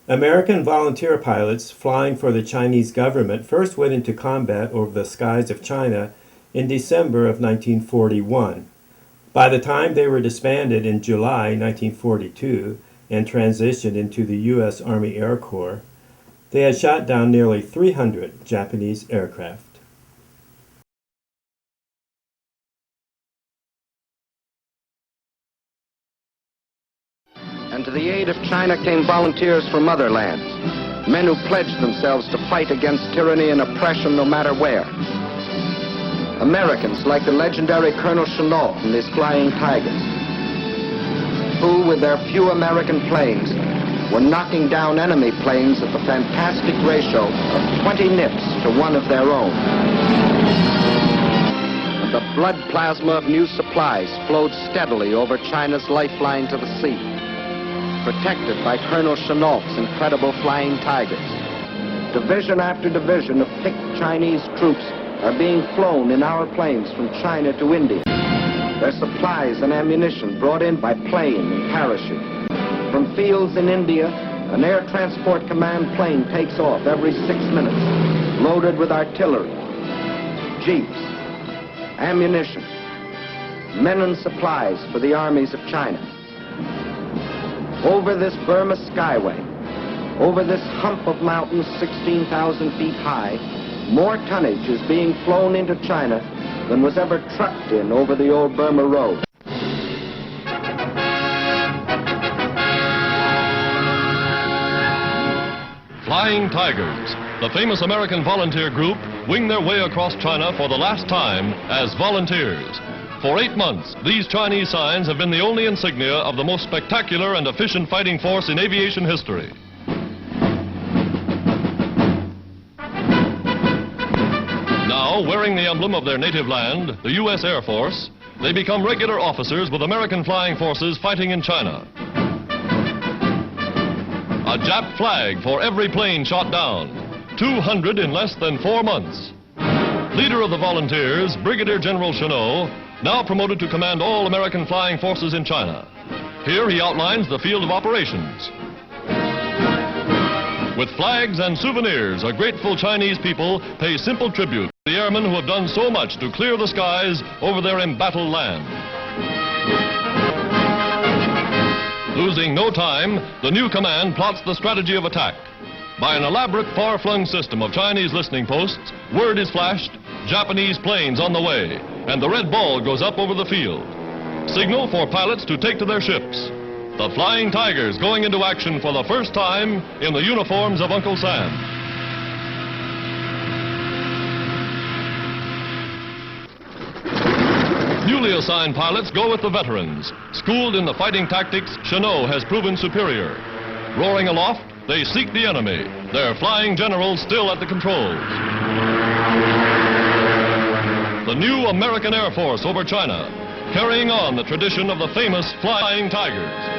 American volunteer pilots flying for the Chinese government first went into combat over the skies of China in December of 1941. By the time they were disbanded in July 1942 and transitioned into the U.S. Army Air Corps, they had shot down nearly 300 Japanese aircraft. And to the aid of China came volunteers from other lands, men who pledged themselves to fight against tyranny and oppression no matter where. Americans like the legendary Colonel Chennault and his Flying Tigers, who, with their few American planes, were knocking down enemy planes at the fantastic ratio of 20 nips to one of their own. And the blood plasma of new supplies flowed steadily over China's lifeline to the sea, protected by Colonel Chennault's incredible Flying Tigers. Division after division of picked Chinese troops are being flown in our planes from China to India. Their supplies and ammunition brought in by plane and parachute. From fields in India, an Air Transport Command plane takes off every 6 minutes, loaded with artillery, jeeps, ammunition, men and supplies for the armies of China. Over this Burma skyway, over this hump of mountains 16,000 feet high, more tonnage is being flown into China than was ever trucked in over the old Burma Road. Flying Tigers, the famous American volunteer group, wing their way across China for the last time as volunteers. For 8 months, these Chinese signs have been the only insignia of the most spectacular and efficient fighting force in aviation history. Now, wearing the emblem of their native land, the U.S. Air Force, they become regular officers with American flying forces fighting in China. A Jap flag for every plane shot down, 200 in less than 4 months. Leader of the volunteers, Brigadier General Chennault, now promoted to command all American flying forces in China. Here he outlines the field of operations. With flags and souvenirs, a grateful Chinese people pay simple tribute to the airmen who have done so much to clear the skies over their embattled land. Losing no time, the new command plots the strategy of attack. By an elaborate far-flung system of Chinese listening posts, word is flashed, Japanese planes on the way, and the red ball goes up over the field. Signal for pilots to take to their ships. The Flying Tigers going into action for the first time in the uniforms of Uncle Sam. Newly assigned pilots go with the veterans. Schooled in the fighting tactics, Chennault has proven superior. Roaring aloft, they seek the enemy, their flying generals still at the controls. The new American Air Force over China, carrying on the tradition of the famous Flying Tigers.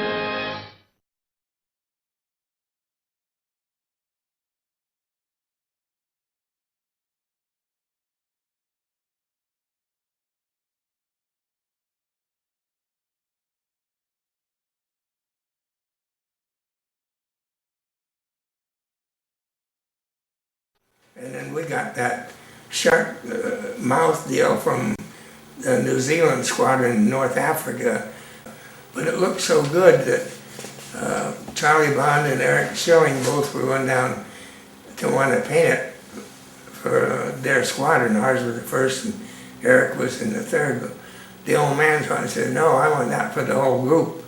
And then we got that shark mouth deal from the New Zealand squadron in North Africa. But it looked so good that Charlie Bond and Eric Schilling both were going down to want to paint it for their squadron. Ours was the first and Eric was in the third. But the old man said, no, I want that for the whole group.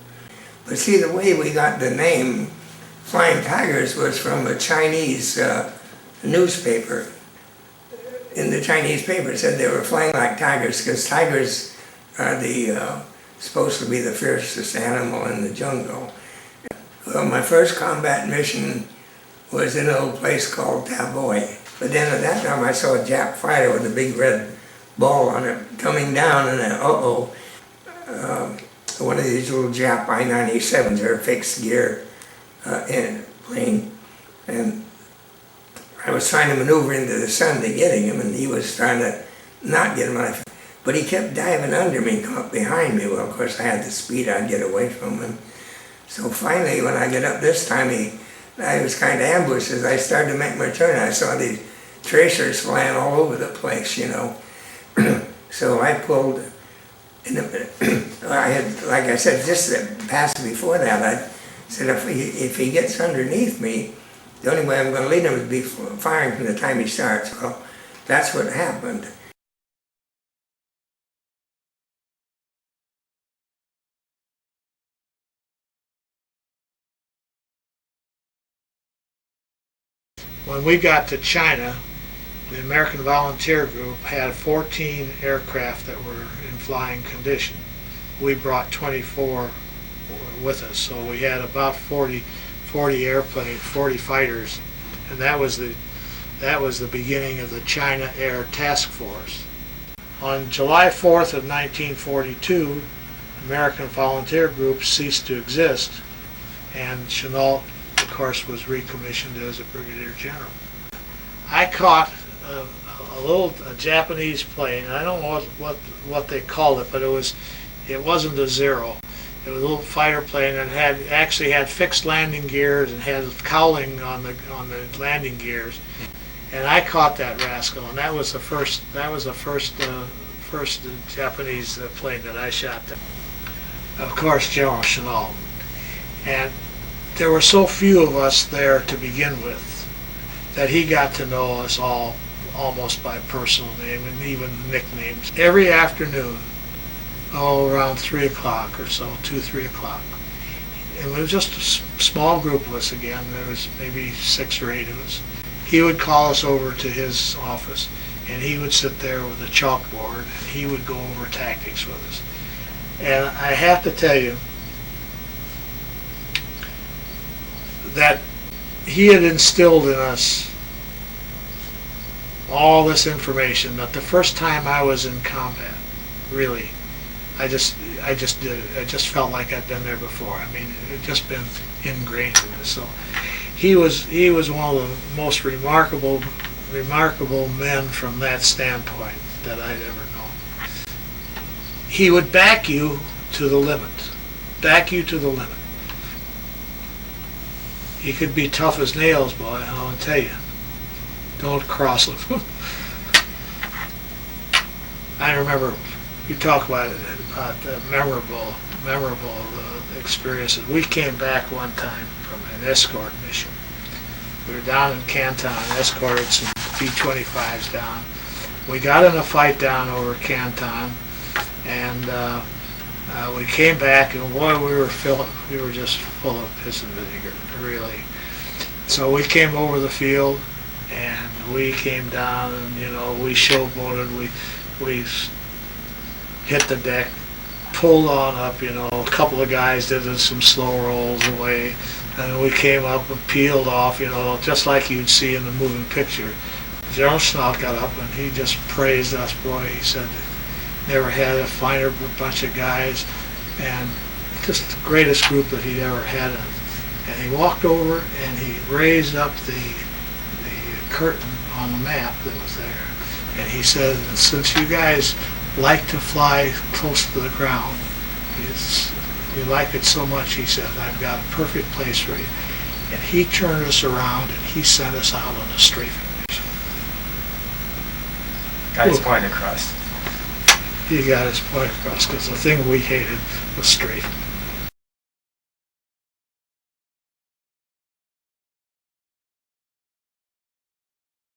But see, the way we got the name Flying Tigers was from a Chinese newspaper. In the Chinese paper it said they were flying like tigers because tigers are supposed to be the fiercest animal in the jungle. Well, my first combat mission was in a little place called Tavoy. But then at that time I saw a Jap fighter with a big red ball on it coming down, and then one of these little Jap I-97s, they're fixed gear plane, and I was trying to maneuver into the sun to get him, and he was trying to not get him. But he kept diving under me and come up behind me. Well, of course, I had the speed, I'd get away from him. So finally, when I get up this time, he I was kind of ambushed as I started to make my turn. I saw these tracers flying all over the place, you know. So I pulled, and I had, like I said, just passed before that, I said if he gets underneath me, the only way I'm going to lead him is be firing from the time he starts. Well, that's what happened. When we got to China, the American Volunteer Group had 14 aircraft that were in flying condition. We brought 24 with us, so we had about 40 airplanes, 40 fighters, and that was the beginning of the China Air Task Force. On July 4th of 1942, American Volunteer Group ceased to exist, and Chennault, of course, was recommissioned as a brigadier general. I caught a Japanese plane. I don't know what they called it, but it wasn't a Zero. It was a little fighter plane that actually had fixed landing gears and had cowling on the landing gears. And I caught that rascal, and that was the first Japanese plane that I shot. Of course, General Chennault. And there were so few of us there to begin with that he got to know us all almost by personal name and even nicknames. Every afternoon, around 3 o'clock or so, 2-3 o'clock, and it was just a small group of us again. There was maybe 6 or 8 of us. He would call us over to his office, and he would sit there with a chalkboard, and he would go over tactics with us. And I have to tell you that he had instilled in us all this information. That the first time I was in combat, really, I just did it. I just felt like I'd been there before. I mean, it had just been ingrained in us. So he was one of the most remarkable men from that standpoint that I'd ever known. He would back you to the limit. Back you to the limit. He could be tough as nails, boy, I'll tell you. Don't cross him. I remember, you talk about the memorable experiences. We came back one time from an escort mission. We were down in Canton, escorted some B-25s down. We got in a fight down over Canton, and we came back, and boy, we were just full of piss and vinegar, really. So we came over the field, and we came down, and we showboated. We hit the deck, pulled on up. A couple of guys did some slow rolls away, and we came up and peeled off. Just like you'd see in the moving picture. General Chennault got up and he just praised us. Boy, he said, never had a finer bunch of guys, and just the greatest group that he'd ever had. And he walked over and he raised up the curtain on the map that was there, and he said, since you guys like to fly close to the ground, you like it so much, he said, I've got a perfect place for you. And he turned us around and he sent us out on a strafing mission. Got his point across. He got his point across, because the thing we hated was strafing.